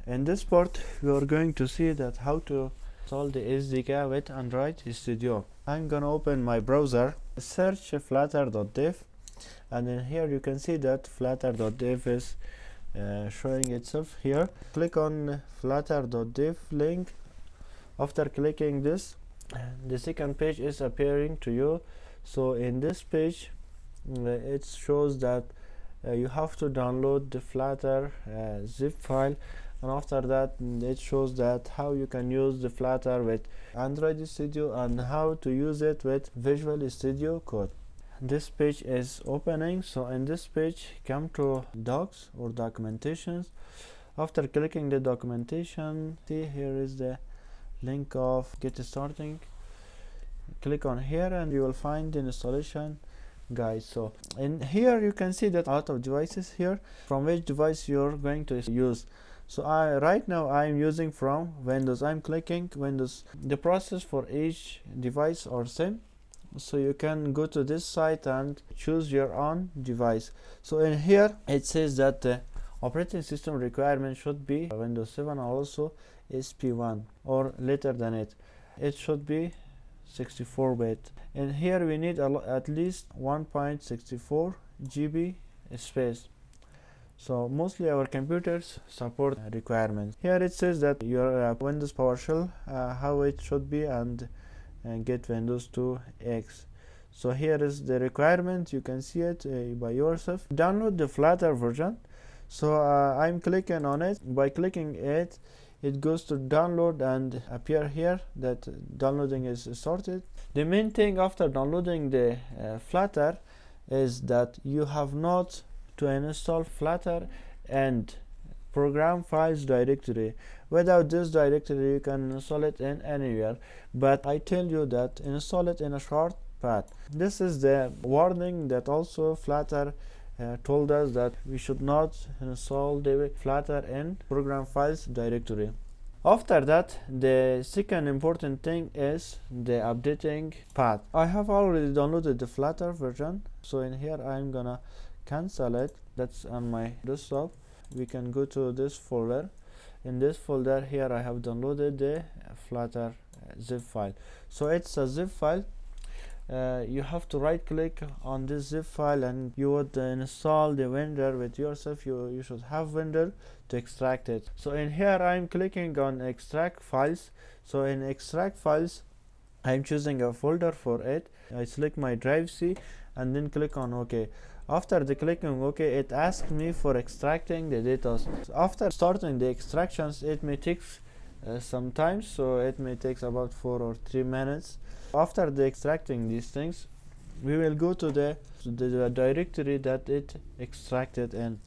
In this part we are going to see that how to install the SDK with Android Studio. I'm gonna open my browser, search flutter.dev, and in here you can see that flutter.dev is showing itself here. Click on flutter.dev link. After clicking this, the second page is appearing to you. So in this page it shows that you have to download the Flutter zip file, and after that it shows that how you can use the Flutter with Android Studio and how to use it with Visual Studio Code. This page is opening. So in this page, come to docs or documentations. After clicking the documentation, see here is the link of get starting. Click on here and you will find the installation guide. So in here you can see that a lot of devices here, from which device you're going to use. So right now I'm using from Windows. I'm clicking Windows. The process for each device or same, so you can go to this site and choose your own device. So in here it says that the operating system requirement should be Windows 7 and also SP1 or later than it. It should be 64-bit. In here we need at least 1.64 GB space. So mostly our computers support requirements. Here it says that your Windows PowerShell, how it should be, and get Windows 2X. So here is the requirement. You can see it by yourself. Download the Flutter version. So I'm clicking on it. By clicking it, it goes to download and appear here that downloading is started. The main thing after downloading the Flutter is that you have not to install Flutter and program files directory. Without this directory you can install it in anywhere, but I tell you that install it in a short path. This is the warning that also Flutter told us, that we should not install the Flutter in program files directory. After that, the second important thing is the updating path. I have already downloaded the Flutter version, so in here I'm gonna cancel it. That's on my desktop. We can go to this folder. In this folder here I have downloaded the Flutter zip file. So it's a zip file. You have to right click on this zip file and you would install the vendor with yourself. You should have vendor to extract it. So in here I'm clicking on extract files. So in extract files I'm choosing a folder for it. I select my drive C and then click on OK. After the clicking OK, it asks me for extracting the data. So after starting the extractions, it may take some time, so it may take about 4 or 3 minutes. After the extracting these things, we will go to the directory that it extracted in.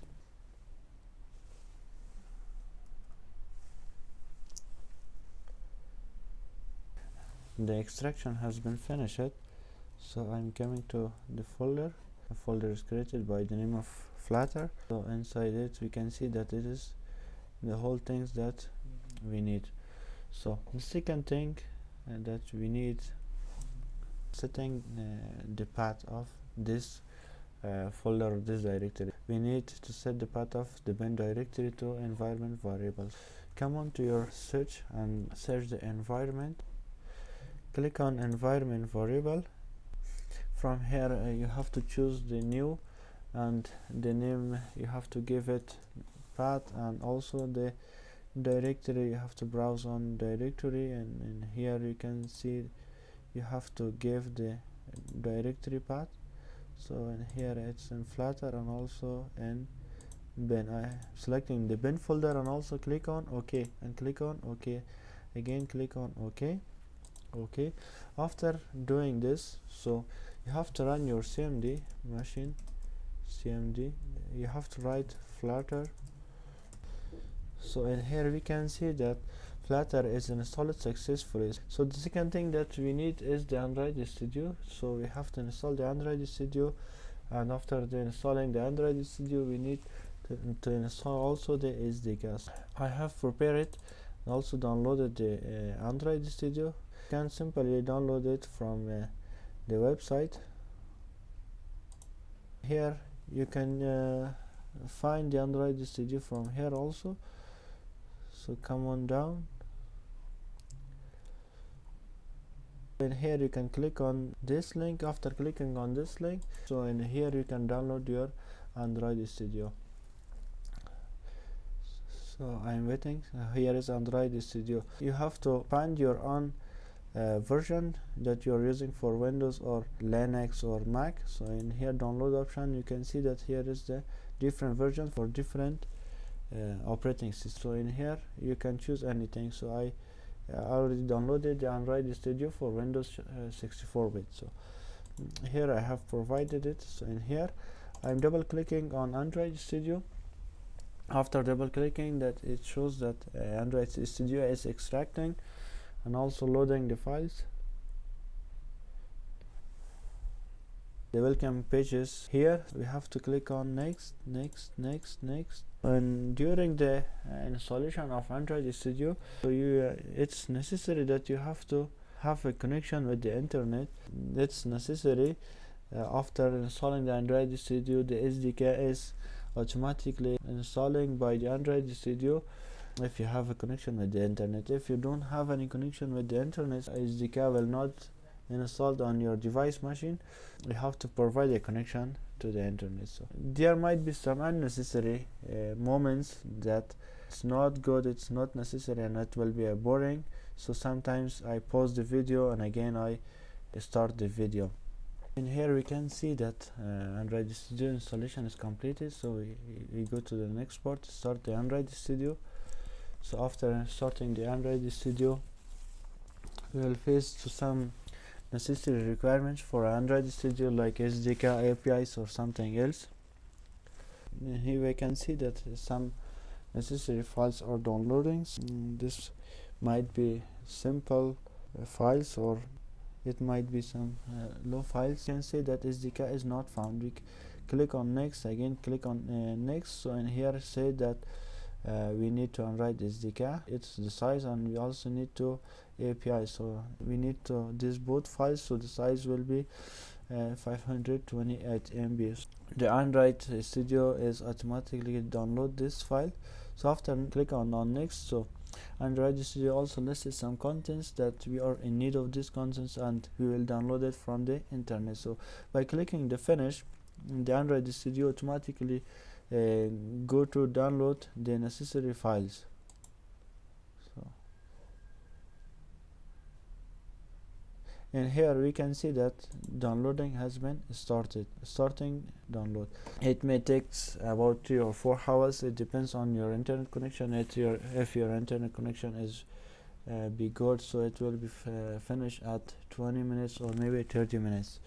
The extraction has been finished, so I'm coming to the folder. A folder is created by the name of Flutter. So inside it we can see that it is the whole things that we need. So the second thing that we need, setting the path of this folder or this directory. We need to set the path of the bin directory to environment variables. Come on to your search and search the environment. Click on environment variable. From here you have to choose the new, and the name you have to give it path, and also the directory you have to browse on directory, and in here you can see you have to give the directory path. So in here it's in Flutter and also in bin. I am selecting the bin folder and also click on OK and click on OK again, click on OK. Okay, after doing this, so you have to run your cmd machine. Cmd, you have to write Flutter. So in here we can see that Flutter is installed successfully. So the second thing that we need is the Android Studio. So we have to install the Android Studio, and after installing the Android Studio we need to install also the SDK. I have prepared it and also downloaded the Android Studio. You can simply download it from the website. Here you can find the Android Studio from here also. So come on down, and here you can click on this link. After clicking on this link, so in here you can download your Android Studio. So I'm waiting. Here is Android Studio. You have to find your own version that you're using for Windows or Linux or Mac. So in here download option, you can see that here is the different version for different operating system. So in here you can choose anything. So I already downloaded the Android Studio for Windows 64-bit. So here I have provided it. So in here I'm double clicking on Android Studio. After double clicking, that it shows that Android Studio is extracting and also loading the files. The welcome pages. Here we have to click on next, and during the installation of Android Studio, so it's necessary that you have to have a connection with the internet. It's necessary. After installing the Android Studio, the SDK is automatically installing by the Android Studio if you have a connection with the internet. If you don't have any connection with the internet, SDK will not installed on your device machine. You have to provide a connection to the internet. So there might be some unnecessary moments that it's not good, it's not necessary, and it will be boring. So sometimes I pause the video and again I start the video. In here we can see that Android Studio installation is completed. So we go to the next part, start the Android Studio. So after starting the Android Studio, we will face to some necessary requirements for Android Studio, like SDK, APIs, or something else. Here we can see that some necessary files are downloading. This might be simple files, or it might be some low files. You can see that SDK is not found. We click on next, again click on next. So in here say that we need to unwrite SDK, it's the size, and we also need to API. So we need to this both files, so the size will be 528 MB. The Android Studio is automatically download this file. So after click on next, so Android Studio also lists some contents that we are in need of these contents, and we will download it from the internet. So by clicking the finish, the Android Studio automatically go to download the necessary files. So and here we can see that downloading has been starting download. It may take about 3 or 4 hours. It depends on your internet connection. If your internet connection is be good, so it will be finished at 20 minutes or maybe 30 minutes.